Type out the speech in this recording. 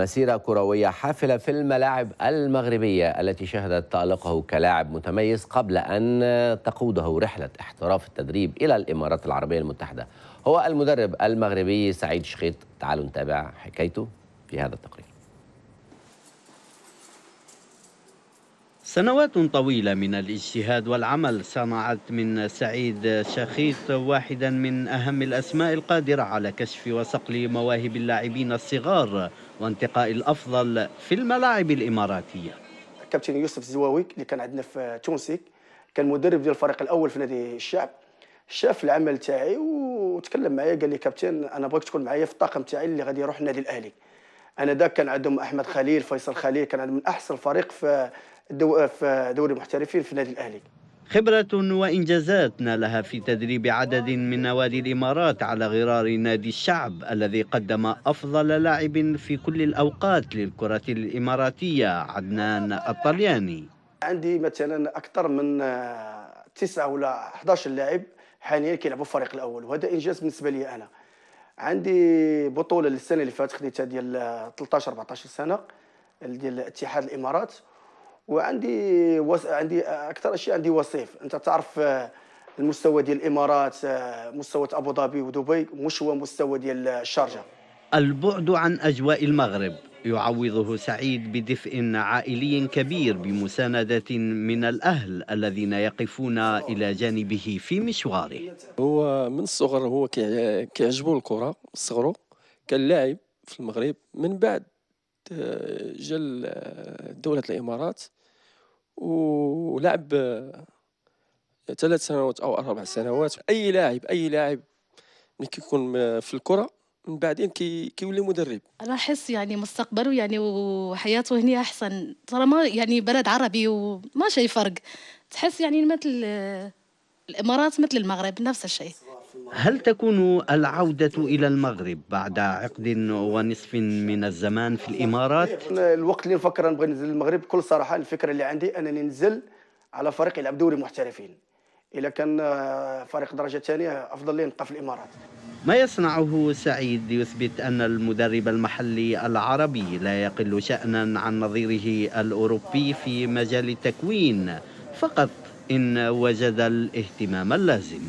مسيرة كروية حافلة في الملاعب المغربية التي شهدت تألقه كلاعب متميز قبل أن تقوده رحلة احتراف التدريب إلى الإمارات العربية المتحدة. هو المدرب المغربي سعيد شخيط. تعالوا نتابع حكايته في هذا التقرير. سنوات طويلة من الاجتهاد والعمل صنعت من سعيد شخيط واحدا من أهم الأسماء القادرة على كشف وصقل مواهب اللاعبين الصغار وانتقاء الأفضل في الملاعب الإماراتية. كابتن يوسف الزواوي اللي كان عندنا في تونسي كان مدرب ديال الفريق الأول في نادي الشعب، شاف العمل تاعي وتكلم معايا قال لي كابتن أنا بغيت تكون معايا في الطاقم تاعي اللي غادي يروح النادي الأهلي. أنا داك كان عندهم أحمد خليل، فيصل خليل، كان عندهم من أحسن فريق في دوري المحترفين في النادي الأهلي. خبرة وإنجازات نالها في تدريب عدد من نوادي الإمارات على غرار نادي الشعب الذي قدم أفضل لاعب في كل الأوقات للكرة الإماراتية عدنان الطلياني. عندي مثلا أكثر من 9 ولا 11 لاعب حاليا كيلعبوا في الفريق الأول، وهذا إنجاز بالنسبة لي أنا. عندي بطولة للسنة اللي فاتت خديتها ديال 13 14 سنة ديال اتحاد الإمارات، وعندي عندي اكثر شيء عندي وصيف. انت تعرف المستوى ديال الامارات، مستوى ابو ظبي ودبي مش هو مستوى ديال الشارجه. البعد عن اجواء المغرب يعوضه سعيد بدفء عائلي كبير بمساندة من الأهل الذين يقفون إلى جانبه في مشواره. هو من الصغر هو كيعجبو الكرة، صغرو كان لاعب في المغرب، من بعد جا دولة الإمارات ولعب 3 سنوات أو 4 سنوات. أي لاعب ملي كيكون في الكرة من بعدين كيولي مدرب. أنا أحس يعني مستقبله يعني وحياته هنا أحسن، طالما يعني بلد عربي وما شي فرق. تحس يعني مثل الإمارات مثل المغرب نفس الشيء. هل تكون العودة إلى المغرب بعد عقد ونصف من الزمان في الإمارات؟ الوقت اللي نفكر نبغي ننزل المغرب بكل صراحة، الفكرة اللي عندي أنني ننزل على فريق يلعب دوري محترفين. إذا كان فريق درجة ثانية أفضل لي نبقى في الإمارات. ما يصنعه سعيد يثبت أن المدرب المحلي العربي لا يقل شأنا عن نظيره الأوروبي في مجال التكوين، فقط إن وجد الاهتمام اللازم.